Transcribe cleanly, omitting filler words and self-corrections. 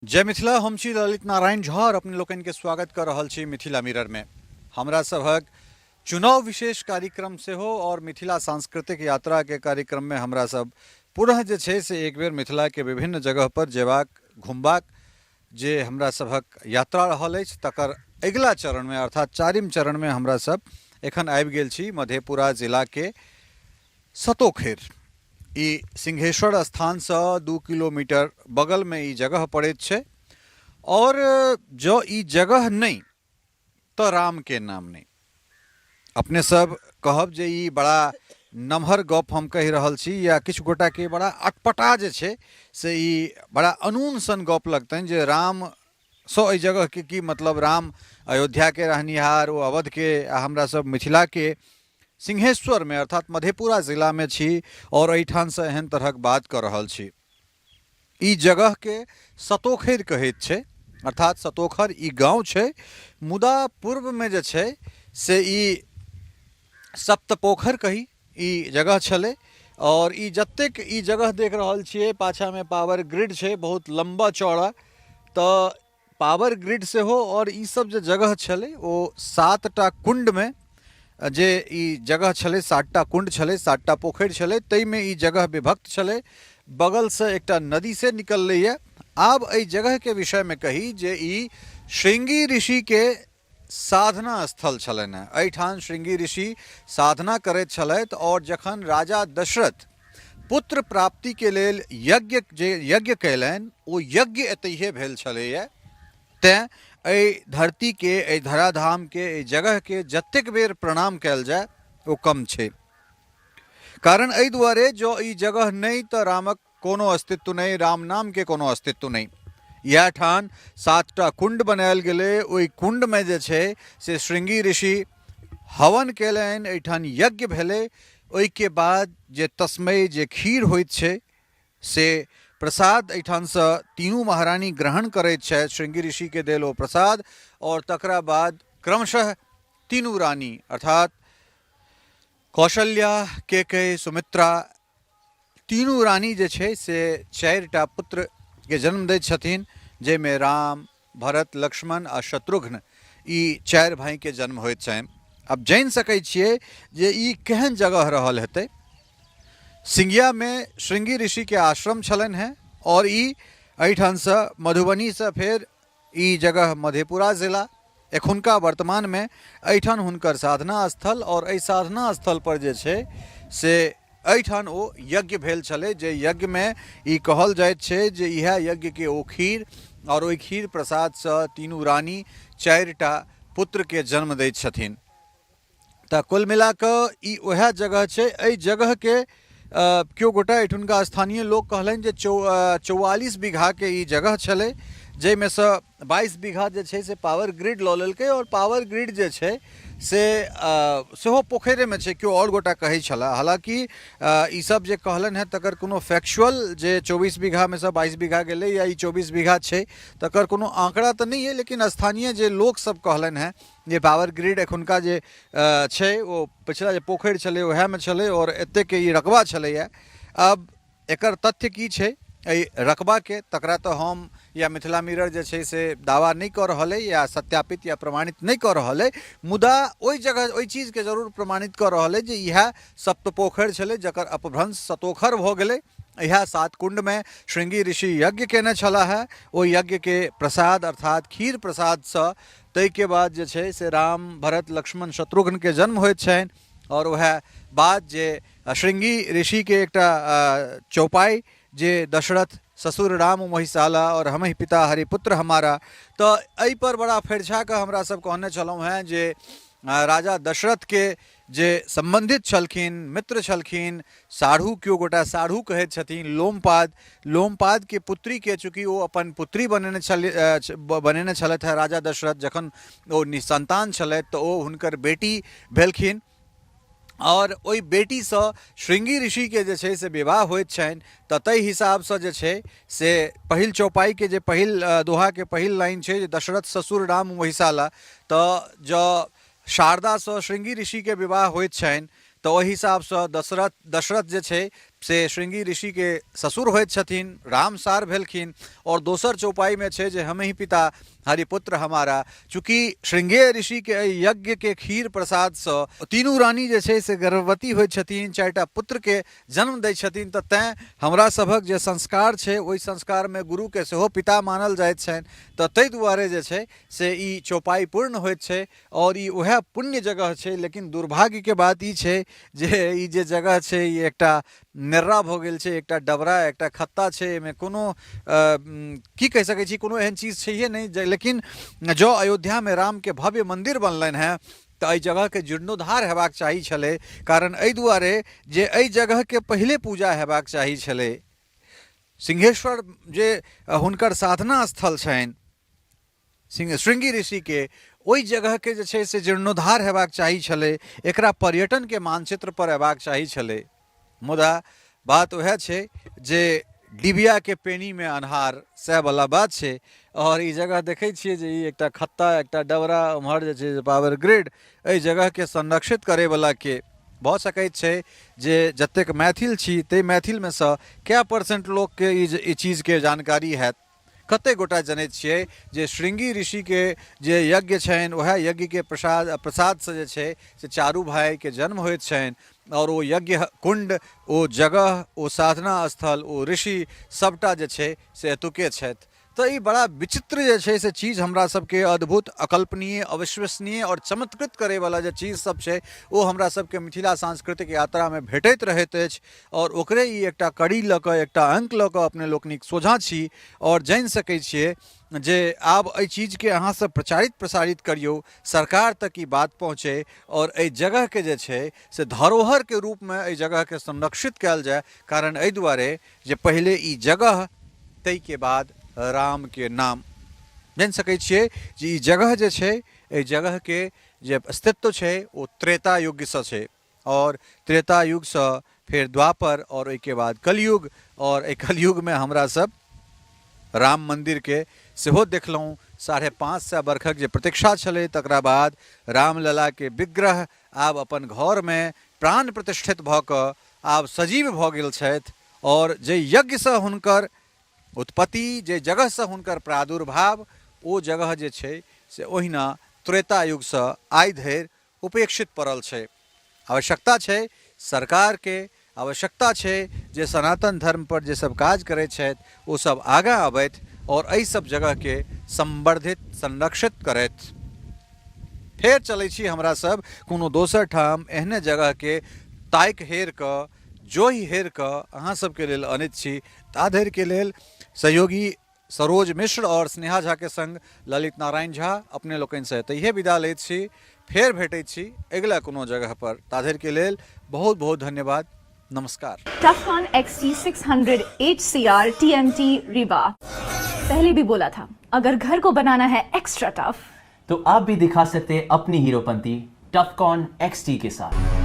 जय मिथिला, हम छी ललित नारायण झा और अपने लोकन के स्वागत कर रहल छी मिथिला मिरर में। हमरा सभक चुनाव विशेष कार्यक्रम से हो और मिथिला सांस्कृतिक यात्रा के कार्यक्रम में हमरा सब पुनः जे छै से एक बेर मिथिला के विभिन्न जगह पर जेबाक घुमबाक जे हमरा सभक यात्रा रहल अछि तकर अगिला चरण में अर्थात चारिम चरण में हमरा सब एखन आबि गेल छी मधेपुरा जिला के सतोखेर। ई सिंहेश्वर स्थान से 2 किलोमीटर बगल में ई जगह पड़ैत छै और जो ई जगह नहीं तो राम के नाम नहीं। अपने सब कहब जे ई बड़ा नमहर गप हम कहि रहल छी या किछु गोटा के बड़ा अटपटा जे छै से ई बड़ा अनून सन गप लगतनि जे राम सो एहि जगह के की मतलब, राम अयोध्या के रहनिहार ओ अवध के हमरा सब मिथिला के सिंहेश्वर में अर्थात मधेपुरा जिला में छी और एहिठाम से एहन तरहक बात कर रहल छी। ई जगह के सतोखेर कहैत छै अर्थात सतोखर ई गांव छै, मुदा पूर्व में जे छै से ई सप्तपोखर कही ई जगह छलै। और ई जतेक ई जगह देख रहल छियै पाछा में पावर ग्रिड छै बहुत लंबा चौड़ा, तो पावर ग्रिड से हो और ई सब जे जगह छलै ओ 7टा कुंड में जे ई जगह छलै 7टा कुंड छलै 7टा पोखरि छलै ताहिमे ई जगह विभक्त छलै। बगल से एकटा नदी से निकललैए। आब एहि जगह के विषय में कही जे ई श्रृंगी ऋषि के साधना स्थल छलनि हैं। एहिठाम श्रृंगी ऋषि साधना करैत छलथि और जखन राजा दशरथ पुत्र प्राप्ति के लेल यज्ञ कयलनि ओ यज्ञ एतहिए भेल छलैए। तें एहि धरती के एहि धराधाम के एहि जगह के जतेक बेर प्रणाम कयल जाय ओ कम छै। कारण एहि दुआरे जो ई जगह नहीं तो रामक कोनो अस्तित्व नहीं, राम नाम के कोनो अस्तित्व नहीं। यह ठान 7टा कुंड बनायल गेलै, ओहि कुंड में जे छै से श्रृंगी ऋषि हवन केलनि, एहिठाम यज्ञ भेलै। ओहिके बाद जे तस्मै जे खीर होइत छै से प्रसाद एहिठाम से तीनू महारानी ग्रहण करैत छथि, श्रृंगी ऋषि के देल ओ प्रसाद। और तकरा बाद क्रमशः तीनू रानी अर्थात कौशल्या, केकई, सुमित्रा तीनू रानी जे छै से 4टा पुत्र के जन्म दैत छथिन, जाहिमे राम, भरत, लक्ष्मण आ शत्रुघ्न ई 4 भाई के जन्म होइत छनि। अब जानि सकै छियै जे ई केहन जगह रहल हेतै। सिंगिया में श्रृंगी ऋषि के आश्रम छलन हैं और ई एहिठाम से मधुबनी से फिर ई जगह मधेपुरा जिला एखुनका वर्तमान में एहिठाम हुनकर साधना स्थल और एहि साधना स्थल पर जे छै से एहिठाम ओ यज्ञ भेल छलै, जे यज्ञ में ई कहल जाइत छै जे इएह यज्ञ के ओ खीर और ओहि खीर प्रसाद से तीनू रानी 4टा पुत्र के जन्म दैत छथिन। तऽ कुल मिला कऽ ई वएह जगह छै। एहि जगह के केओ गोटा एहिठुनका स्थानीय लोग कहलनि जे 44 बीघा के ई जगह छलै, जाहिमे से 22 बीघा जे छै से पावर ग्रिड लऽ लेलकै और पावर ग्रिड जे छै से सेहो पोखरे में छै, केओ और गोटा कहै छला। हालांकि ई सब जे कहलनि हैं तकर कोनो फैक्चुअल जे 24 बीघा में से 22 बीघा गेलै या ई 24 बीघा छै तकर कोनो आंकड़ा तऽ नहीं है, लेकिन स्थानीय जे लोक सब कहलनि हैं जे पावर ग्रिड एखुनका जे छै ओ पिछला जे पोखरि छलै वएह में छलै और एते के ई रकबा छलैया। अब एकर तथ्य की छै एहि रकबा के तकरा तो हम या मिथिला मिरर जे छै से दावा नहीं कर रहल है या सत्यापित या प्रमाणित नहीं कर रहल है, मुदा ओहि जगह ओहि चीज के जरूर प्रमाणित कर रहल है जे इएह सप्तपोखरि छलै जकर अपभ्रंश सतोखर भऽ गेलै। इएह 7 कुंड में श्रृंगी ऋषि यज्ञ केने छला है, ओ यज्ञ के प्रसाद अर्थात खीर प्रसाद से ताहि के बाद जे छै से राम, भरत, लक्ष्मण, शत्रुघ्न के जन्म होइत छनि। और वह बाद जे श्रृंगी ऋषि के एकटा चौपाई जे दशरथ ससुर राम महिसाला और हमहि पिता हरिपुत्र हमारा, तो एहि पर बड़ा फेरछा के हमरा सब कहने छलहुँ हैं जे राजा दशरथ के जे संबंधित छलखिन, मित्र छलखिन, साढ़ू केओ गोटा साढ़ू कहैत छथिन, लोमपाद के पुत्री के चूँकि ओ अपन पुत्री बनेने छलथि है राजा दशरथ, जखन ओ निसंतान छलथि तऽ ओ हुनकर बेटी भेलखिन। और ओहि बेटी से श्रृंगी ऋषि के जे छै से विवाह होइत छनि। तऽ ताहि हिसाब से जे छै से पहिल चौपाई के जे पहिल दोहा के पहिल लाइन छै जे दशरथ ससुर राम महिसाला, तऽ जँ शारदा से श्रृंगी ऋषि के विवाह होइत छनि तऽ ओहि हिसाब से दशरथ जे छै से श्रृंगी ऋषि के ससुर होइत छथिन, राम सार भेलखिन। और दोसर चौपाई में छे जे हम ही पिता हरिपुत्र हमारा। चूँकि श्रृंगेय ऋषि के एहि यज्ञ के खीर प्रसाद से तीनू रानी जे छे से गर्भवती होइत छथिन, 4टा पुत्र के जन्म दै छथिन। तऽ तें हमरा सभक जे संस्कार छे ओहि संस्कार में गुरु के सेहो पिता मानल जाइत छनि। तऽ ताहि दुआरे जे छे से ई चौपाई पूर्ण होइत छे और ई उएह पुण्य जगह छे। लेकिन दुर्भाग्य के बात ई छे जे ई जे जगह छे ई एकटा निर्रा भ गेल छे, एकटा डबरा, एकटा खत्ता छे। एहिमे कोनो की कहि सकै छी, कोनो एहन चीज छैहे नहीं। लेकिन जो अयोध्या में राम के भव्य मंदिर बनलनि हैं तऽ एहि जगह के जीर्णोद्धार हेबाक चाही छलै। कारण एहि दुआरे जे एहि जगह के पहिले पूजा हेबाक चाही छलै। सिंहेश्वर जे हुनकर साधना स्थल छनि श्रृंगी ऋषि के, ओहि जगह के जे छै से जीर्णोद्धार हेबाक चाही छलै। एकरा पर्यटन के मानचित्र पर हेबाक चाही छलै। मुदा बात वह छे जे डिबिया के पेनी में अन्हार, सह वाला बात छे। और ई जगह देखे छिए जे ई एकटा खत्ता, एकटा डबरा, उम्हर जे छे पावर ग्रिड, एहि जगह के संरक्षित करे वाला के भ सकैत छे जे जतेक मैथिल छी ते मैथिल में से क्या % लोग के ई चीज के जानकारी हैत। कते गोटा जनैत छिए जे श्रृंगी ऋषि के जे यज्ञ छनि वह यज्ञ के प्रसाद से जे छे से चारू भाई के जन्म होइत छनि। और वो यज्ञ कुंड, वो जगह, वो साधना स्थल, वो ऋषि सबटा जे छे से एतुके छथि। तो ये बड़ा विचित्र जे छे से चीज हमरा सबके अद्भुत, अकल्पनीय, अविश्वसनीय और चमत्कृत करे वाला जे चीज सब छे वो हमरा सबके मिथिला सांस्कृतिक यात्रा में भेटैत रहैत अछि। और ओकरे ई एकटा कड़ी ल क, एकटा अंक ल क अपने लोकनिक सोझा छी और जानि सकै छिए जे आब एहि चीज के अहाँ सब प्रचारित प्रसारित करियो, सरकार तक ई बात पहुँचे और एहि जगह के जे छे से धरोहर के रूप में एहि जगह के संरक्षित कयल जाए। कारण एहि दुआरे जे पहले ई जगह, तई के बाद राम के नाम। जान सकै छिए जे ई जगह जे छे, एहि जगह के जे अस्तित्व छे वो त्रेता युग से छे। और त्रेता युग से फिर द्वापर और ओहिके बाद कलयुग। और एहि कलयुग में हमरा सब राम मंदिर के सेहो देखलहुँ। 550 वर्षक जे प्रतीक्षा छलै, तकरा बाद रामलला के विग्रह आब अपन घर में प्राण प्रतिष्ठित भ क आब सजीव भ गेल छथि। और जे यज्ञ से हुनकर उत्पत्ति, जे जगह से हुनकर प्रादुर्भाव, ओ जगह जे छे से ओहिना त्रेता युग से आइ धरि उपेक्षित पड़ल छे। आवश्यकता छे सरकार के, आवश्यकता छे जे सनातन धर्म पर जे सब काज करे छथि वो सब आगा आबैत और एहि सब जगह के संवर्धित, संरक्षित करैत। फेर चलै छी हमरा सब कोनो दोसर ठाम एहने जगह के ताइक हेर क, जोहि हेर क अहाँ सबके लेल अनित छी। ता धरि के लेल सहयोगी सरोज मिश्र और स्नेहा झा के संग ललित नारायण झा अपने लोकनि से तहिए विदा लैत छी। फेर भेटैत छी अगिला कोनो जगह पर। ता धरि के लेल बहुत बहुत धन्यवाद। नमस्कार। टफकॉन XT 600 HCR TMT रीवा। पहले भी बोला था, अगर घर को बनाना है एक्स्ट्रा टफ तो आप भी दिखा सकते हैं अपनी हीरोपंती टफकॉन XT के साथ।